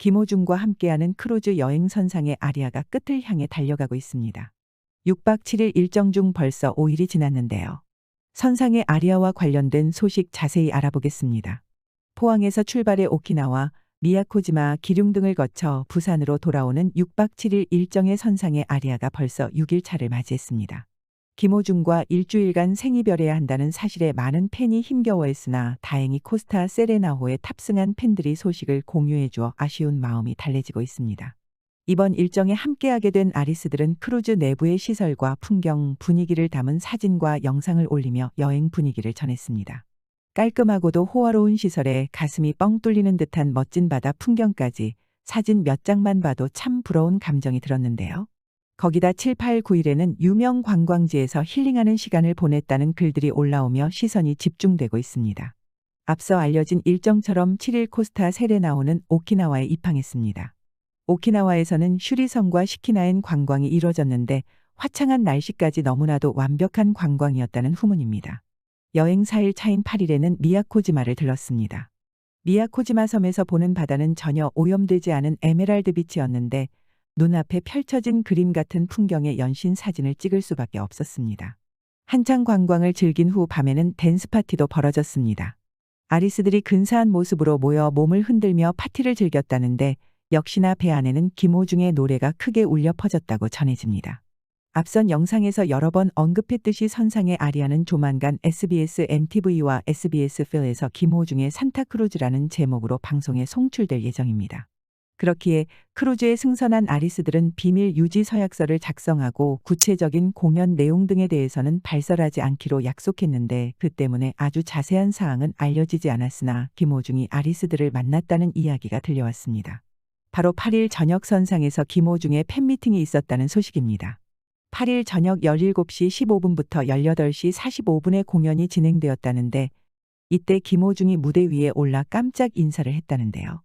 김호중과 함께하는 크루즈 여행 선상의 아리아가 끝을 향해 달려가고 있습니다. 6박 7일 일정 중 벌써 5일이 지났는데요. 선상의 아리아와 관련된 소식 자세히 알아보겠습니다. 포항에서 출발해 오키나와, 미야코지마, 기럝 등을 거쳐 부산으로 돌아오는 6박 7일 일정의 선상의 아리아가 벌써 6일 차를 맞이했습니다. 김호중과 일주일간 생이별해야 한다는 사실에 많은 팬이 힘겨워했으나 다행히 코스타 세레나호에 탑승한 팬들이 소식을 공유해 주어 아쉬운 마음이 달래지고 있습니다. 이번 일정에 함께하게 된 아리스들은 크루즈 내부의 시설과 풍경, 분위기를 담은 사진과 영상을 올리며 여행 분위기를 전했습니다. 깔끔하고도 호화로운 시설에 가슴이 뻥 뚫리는 듯한 멋진 바다 풍경까지 사진 몇 장만 봐도 참 부러운 감정이 들었는데요. 거기다 7, 8, 9일에는 유명 관광지에서 힐링하는 시간을 보냈다는 글들이 올라오며 시선이 집중되고 있습니다. 앞서 알려진 일정처럼 7일 코스타 세레나호는 오키나와에 입항했습니다. 오키나와에서는 슈리섬과 시키나엔 관광이 이뤄졌는데 화창한 날씨까지 너무나도 완벽한 관광이었다는 후문입니다. 여행 4일 차인 8일에는 미야코지마를 들렀습니다. 미야코지마 섬에서 보는 바다는 전혀 오염되지 않은 에메랄드 빛이었는데 눈앞에 펼쳐진 그림 같은 풍경의 연신 사진을 찍을 수밖에 없었습니다. 한창 관광을 즐긴 후 밤에는 댄스 파티도 벌어졌습니다. 아리스들이 근사한 모습으로 모여 몸을 흔들며 파티를 즐겼다는데 역시나 배 안에는 김호중의 노래가 크게 울려 퍼졌다고 전해집니다. 앞선 영상에서 여러 번 언급했듯이 선상의 아리아는 조만간 SBS MTV와 SBS 필에서 김호중의 산타크루즈라는 제목으로 방송에 송출될 예정입니다. 그렇기에 크루즈에 승선한 아리스들은 비밀 유지 서약서를 작성하고 구체적인 공연 내용 등에 대해서는 발설하지 않기로 약속했는데 그 때문에 아주 자세한 사항은 알려지지 않았으나 김호중이 아리스들을 만났다는 이야기가 들려왔습니다. 바로 8일 저녁 선상에서 김호중의 팬미팅이 있었다는 소식입니다. 8일 저녁 17시 15분부터 18시 45분에 공연이 진행되었다는데 이때 김호중이 무대 위에 올라 깜짝 인사를 했다는데요.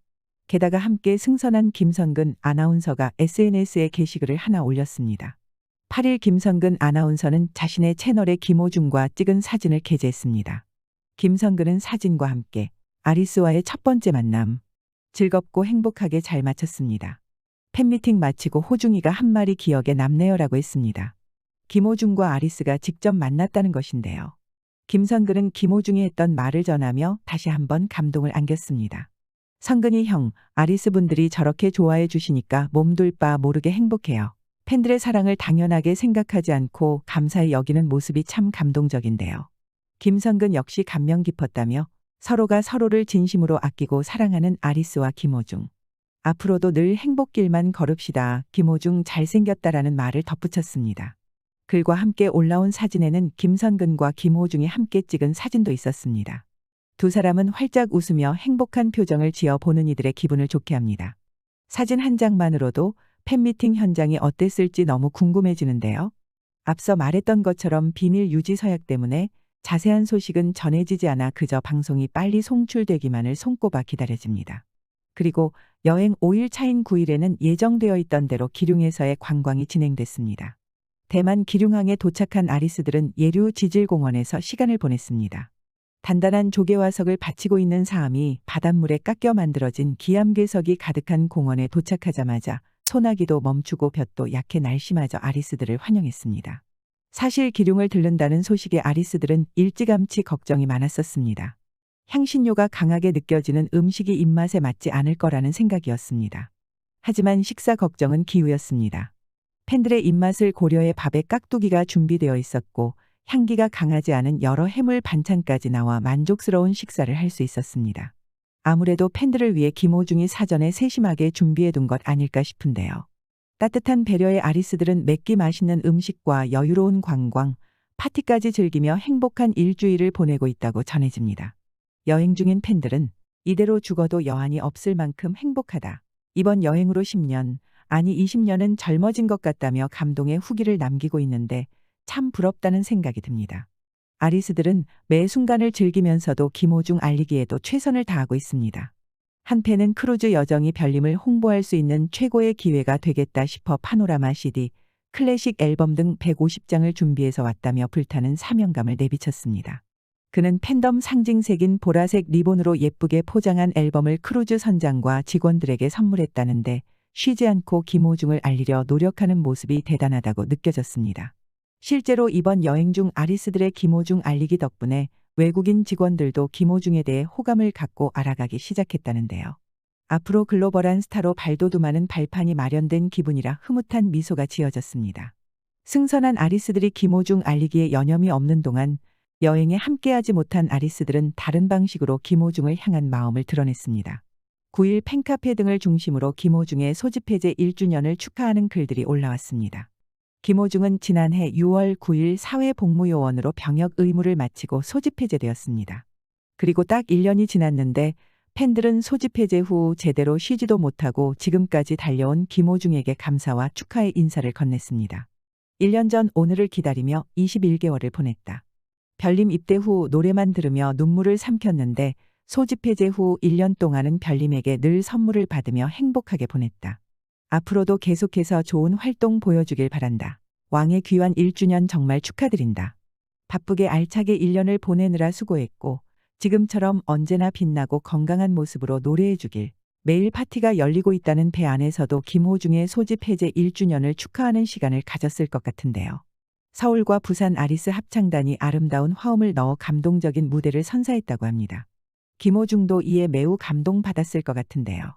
게다가 함께 승선한 김선근 아나운서가 SNS에 게시글을 하나 올렸습니다. 8일 김선근 아나운서는 자신의 채널에 김호중과 찍은 사진을 게재했습니다. 김선근은 사진과 함께 아리스와의 첫 번째 만남, 즐겁고 행복하게 잘 마쳤습니다. 팬미팅 마치고 호중이가 한 말이 기억에 남네요라고 했습니다. 김호중과 아리스가 직접 만났다는 것인데요. 김선근은 김호중이 했던 말을 전하며 다시 한번 감동을 안겼습니다. 선근이 형, 아리스 분들이 저렇게 좋아해 주시니까 몸둘 바 모르게 행복해요. 팬들의 사랑을 당연하게 생각하지 않고 감사히 여기는 모습이 참 감동적인데요. 김선근 역시 감명 깊었다며 서로가 서로를 진심으로 아끼고 사랑하는 아리스와 김호중. 앞으로도 늘 행복길만 걸읍시다. 김호중 잘생겼다라는 말을 덧붙였습니다. 글과 함께 올라온 사진에는 김선근과 김호중이 함께 찍은 사진도 있었습니다. 두 사람은 활짝 웃으며 행복한 표정을 지어 보는 이들의 기분을 좋게 합니다. 사진 한 장만으로도 팬미팅 현장이 어땠을지 너무 궁금해지는데요. 앞서 말했던 것처럼 비밀 유지 서약 때문에 자세한 소식은 전해지지 않아 그저 방송이 빨리 송출되기만을 손꼽아 기다려집니다. 그리고 여행 5일 차인 9일에는 예정되어 있던 대로 기럝에서의 관광이 진행됐습니다. 대만 기럝항에 도착한 아리스들은 예류 지질공원에서 시간을 보냈습니다. 단단한 조개화석을 받치고 있는 사암이 바닷물에 깎여 만들어진 기암괴석이 가득한 공원에 도착하자마자 소나기도 멈추고 볕도 약해 날씨마저 아리스들을 환영했습니다. 사실 기럝을 들른다는 소식에 아리스들은 일찌감치 걱정이 많았었습니다. 향신료가 강하게 느껴지는 음식이 입맛에 맞지 않을 거라는 생각이었습니다. 하지만 식사 걱정은 기우였습니다. 팬들의 입맛을 고려해 밥에 깍두기가 준비되어 있었고 향기가 강하지 않은 여러 해물 반찬까지 나와 만족스러운 식사를 할 수 있었습니다. 아무래도 팬들을 위해 김호중이 사전에 세심하게 준비해둔 것 아닐까 싶은데요. 따뜻한 배려의 아리스들은 맵기 맛있는 음식과 여유로운 관광, 파티까지 즐기며 행복한 일주일을 보내고 있다고 전해집니다. 여행 중인 팬들은 이대로 죽어도 여한이 없을 만큼 행복하다. 이번 여행으로 10년, 아니 20년은 젊어진 것 같다며 감동의 후기를 남기고 있는데 참 부럽다는 생각이 듭니다. 아리스들은 매 순간을 즐기면서도 김호중 알리기에도 최선을 다하고 있습니다. 한편은 크루즈 여정이 별님을 홍보할 수 있는 최고의 기회가 되겠다 싶어 파노라마 CD, 클래식 앨범 등 150장을 준비해서 왔다며 불타는 사명감을 내비쳤습니다. 그는 팬덤 상징색인 보라색 리본으로 예쁘게 포장한 앨범을 크루즈 선장과 직원들에게 선물했다는데 쉬지 않고 김호중을 알리려 노력하는 모습이 대단하다고 느껴졌습니다. 실제로 이번 여행 중 아리스들의 김호중 알리기 덕분에 외국인 직원들도 김호중에 대해 호감을 갖고 알아가기 시작했다는데요. 앞으로 글로벌한 스타로 발돋움하는 발판이 마련된 기분이라 흐뭇한 미소가 지어졌습니다. 승선한 아리스들이 김호중 알리기에 여념이 없는 동안 여행에 함께하지 못한 아리스들은 다른 방식으로 김호중을 향한 마음을 드러냈습니다. 9일 팬카페 등을 중심으로 김호중의 소집 해제 1주년을 축하하는 글들이 올라왔습니다. 김호중은 지난해 6월 9일 사회복무요원으로 병역 의무를 마치고 소집 해제되었습니다. 그리고 딱 1년이 지났는데 팬들은 소집 해제 후 제대로 쉬지도 못하고 지금까지 달려온 김호중에게 감사와 축하의 인사를 건넸습니다. 1년 전 오늘을 기다리며 21개월을 보냈다. 별님 입대 후 노래만 들으며 눈물을 삼켰는데 소집 해제 후 1년 동안은 별님에게 늘 선물을 받으며 행복하게 보냈다. 앞으로도 계속해서 좋은 활동 보여주길 바란다. 왕의 귀환 1주년 정말 축하드린다. 바쁘게 알차게 1년을 보내느라 수고했고 지금처럼 언제나 빛나고 건강한 모습으로 노래해주길. 매일 파티가 열리고 있다는 배 안에서도 김호중의 소집 해제 1주년을 축하하는 시간을 가졌을 것 같은데요. 서울과 부산 아리스 합창단이 아름다운 화음을 넣어 감동적인 무대를 선사했다고 합니다. 김호중도 이에 매우 감동받았을 것 같은데요.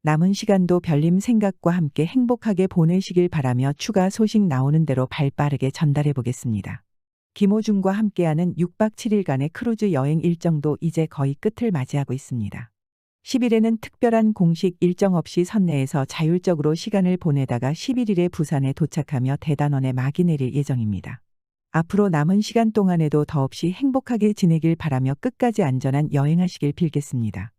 남은 시간도 별님 생각과 함께 행복하게 보내시길 바라며 추가 소식 나오는 대로 발빠르게 전달해 보겠습니다. 김호중과 함께하는 6박 7일간의 크루즈 여행 일정도 이제 거의 끝을 맞이하고 있습니다. 10일에는 특별한 공식 일정 없이 선내에서 자율적으로 시간을 보내다가 11일에 부산에 도착하며 대단원에 막이 내릴 예정입니다. 앞으로 남은 시간 동안에도 더없이 행복하게 지내길 바라며 끝까지 안전한 여행하시길 빌겠습니다.